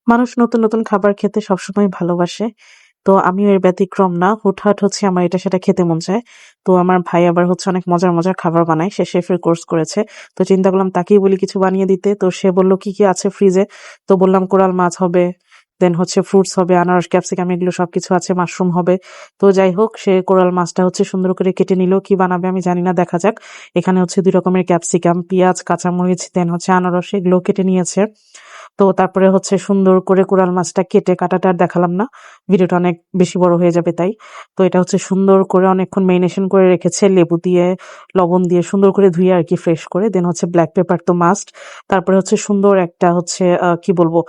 মানুষ নতুন, নতুন খাবার খেতে সবসময় ভালোবাসে। তো আমিও এর ব্যতিক্রম না। হুটহাট আমার এটা সেটা খেতে মন চায়। তো আমার ভাই আবার অনেক মজার, মজার খাবার বানায়। সে শেফের কোর্স করেছে। তো চিন্তা করলাম তাকেই বলি কিছু বানিয়ে দিতে। তো সে বলল, "কি, কি আছে ফ্রিজে?" তো বললাম, "কোরাল মাছ হবে, দেন ফ্রুটস হবে, আনারস, ক্যাপসিকাম এগুলো সবকিছু আছে, মাশরুম হবে।" তো যাই হোক সে কোরাল মাছটা সুন্দর করে কেটে নিল। কি বানাবে আমি জানি না, দেখা যাক। এখানে ২ রকমের ক্যাপসিকাম, পিঁয়াজ, কাঁচামরিচ, দেন আনারস এগুলো কেটে নিয়েছে। তো তারপরে সুন্দর করে কোরাল মাছটা কেটে, কাটাটা আর দেখালাম না। ভিডিওটা অনেক বেশি বড় হয়ে যাবে তাই। তো এটা সুন্দর করে অনেকক্ষণ মেরিনেশন করে রেখেছে লেবু দিয়ে, লবণ দিয়ে সুন্দর করে ধুয়ে আরকি ফ্রেশ করে। দেন ব্লাক পেপার তো মাস্ট। তারপরে সুন্দর একটা কি বলবো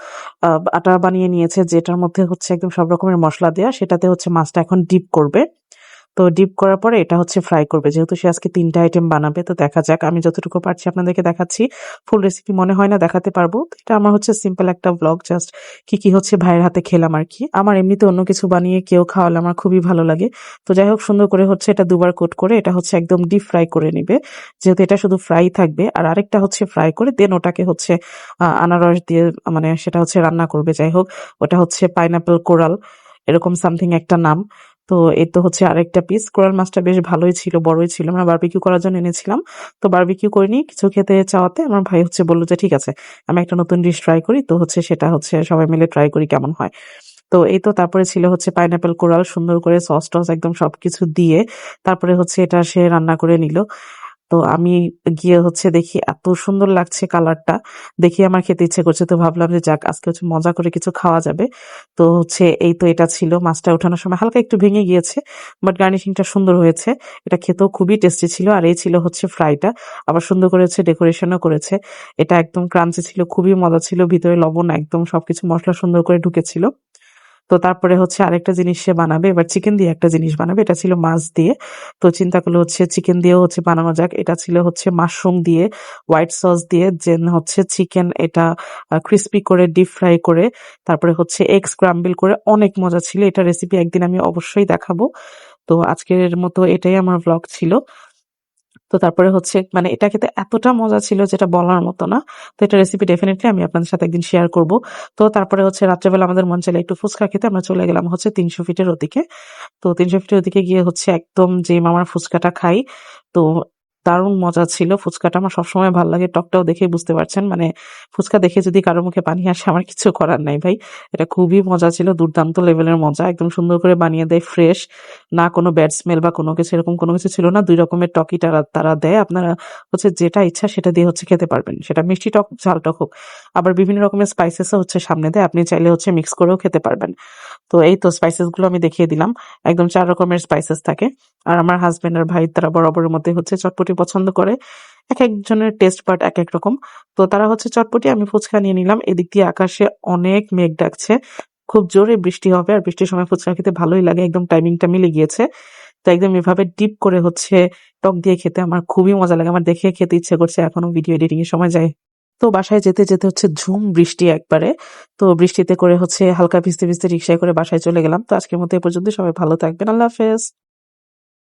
আটা বানিয়ে নিয়েছে যেটার মধ্যে একদম সব রকমের মসলা দেয়া। সেটাতে মাছটা এখন ডিপ করবে। তো ডিপ করার পরে এটা ফ্রাই করবে। যেহেতু সে আজকে ৩ টা আইটেম বানাবে তো দেখা যাক। আমি যতটুকু পারছি আপনাদেরকে দেখাচ্ছি। ফুল রেসিপি মনে হয় না দেখাতে পারবো। তো এটা আমার সিম্পল একটা ভ্লগ, জাস্ট কি ভাইয়ের হাতে খেলাম আরকি। আমার এমনিতে অন্য কিছু বানিয়ে কেউ খাওয়ালে আমার খুবই ভালো লাগে। তো যাই হোক সুন্দর করে এটা ২ বার কোট করে এটা একদম ডিপ ফ্রাই করে নিবে। যেহেতু এটা শুধু ফ্রাই থাকবে আর আরেকটা ফ্রাই করে দেন ওটাকে আনারস দিয়ে মানে সেটা রান্না করবে। যাই হোক ওটা পাইনাপল কোরাল এরকম সামথিং একটা নাম। তো এই তো আরেকটা পিস। কোরাল মাছটা বেশ ভালোই ছিল, বড়ই ছিল। আমরা বারবিকিউ করার জন্য এনেছিলাম। তো বারবিকিউ করিনি। কিছু খেতে চাওয়াতে আমার ভাই বলল যে, "ঠিক আছে, আমি একটা নতুন ডিশ ট্রাই করি।" তো সেটা সবাই মিলে ট্রাই করি কেমন হয়। তো এই তো তারপরে ছিল পাইনাপল কোরাল সুন্দর করে সস-টস একদম সবকিছু দিয়ে তারপরে এটা সে রান্না করে নিল। তো আমি গিয়ে দেখি এত সুন্দর লাগছে কালারটা। দেখে আমার খেতে ইচ্ছে করছে। তো ভাবলাম যে যাক আজকে মজা করে কিছু খাওয়া যাবে। তো এই তো এটা ছিল। মাছটা ওঠানোর সময় হালকা একটু ভেঙে গিয়েছে। বাট গার্নিশিং টা সুন্দর হয়েছে। এটা খেতেও খুবই টেস্টি ছিল। আর এই ছিল ফ্রাইটা। আবার সুন্দর করে ডেকোরেশনও করেছে। এটা একদম ক্রাঞ্চি ছিল, খুবই মজা ছিল। ভিতরে লবণ একদম সবকিছু মসলা সুন্দর করে ঢুকেছিল। তো তারপরে আরেকটা জিনিস সে বানাবে। এবার চিকেন দিয়ে একটা জিনিস বানাবে। এটা ছিল মাছ দিয়ে। তো চিন্তা করলো চিকেন দিয়েও বানানো যাক। এটা ছিল মাশরুম দিয়ে, হোয়াইট সস দিয়ে, দেন চিকেন এটা ক্রিসপি করে ডিপ ফ্রাই করে তারপরে এগ স্ক্রাম্বল করে অনেক মজা ছিল। এটা রেসিপি একদিন আমি অবশ্যই দেখাবো। তো আজকের মতো এটাই আমার ভ্লগ ছিল। তো তারপরে মানে এটা খেতে এতটা মজা ছিল যেটা বলার মতো না। তো এটা রেসিপি ডেফিনিটলি আমি আপনাদের সাথে একদিন শেয়ার করব। তো তারপরে রাত্রেবেলা আমাদের মন চাইলে একটু ফুচকা খেতে আমরা চলে গেলাম ৩০০ ফিটের ওদিকে। তো ৩০০ ফিটের ওদিকে গিয়ে একদম যে মামার ফুচকাটা খাই। তো দারুণ মজা ছিল ফুচকাটা। আমার সবসময় ভাল লাগে। টকটাও দেখেই বুঝতে পারছেন। মানে ফুচকা দেখে যদি কারো মুখে পানি আসে আমার কিছু করার নাই ভাই। এটা খুবই মজা ছিল। দুর্দান্ত লেভেলের মজা। একদম সুন্দর করে বানিয়ে দেয় ফ্রেশ। না কোনো ব্যাড স্মেল বা কোনো কিছু এরকম কোনো কিছু ছিল না। ২ রকমের টকই তারা দেয়। আপনারা যেটা ইচ্ছা সেটা দিয়ে খেতে পারবেন। সেটা মিষ্টি টক, ঝাল টক হোক। আবার বিভিন্ন রকমের স্পাইসেস ও সামনে দেয়। আপনি চাইলে মিক্স করেও খেতে পারবেন। তো এই তো স্পাইসেস গুলো আমি দেখিয়ে দিলাম। একদম ৪ রকমের স্পাইসেস থাকে। আর আমার হাসব্যান্ড আর ভাই তারা বরাবরের মধ্যে চটপটি পছন্দ করে। একেকজনের টেস্ট বাড একেক রকম। তো তারা চটপটি, আমি ফুচকা নিয়ে নিলাম। এদিক দিয়ে আকাশে অনেক মেঘ ডাকছে। খুব জোরে বৃষ্টি হবে আর বৃষ্টির সময় ফুচকা খেতে ভালোই লাগে। একদম টাইমিংটা মিলে গিয়েছে। তো একদম এভাবে ডিপ করে টক দিয়ে খেতে আমার খুবই মজা লাগে। আমার দেখে খেতে ইচ্ছে করছে এখনো ভিডিও এডিটিং এর সময় যায়। তো বাসায় যেতে, যেতে ঝুম বৃষ্টি একবারে। তো বৃষ্টিতে করে হালকা ভিজতে, ভিজতে রিক্সায় করে বাসায় চলে গেলাম। তো আজকের মতো এ পর্যন্তই। সবাই ভালো থাকবেন। আল্লাহ হাফেজ।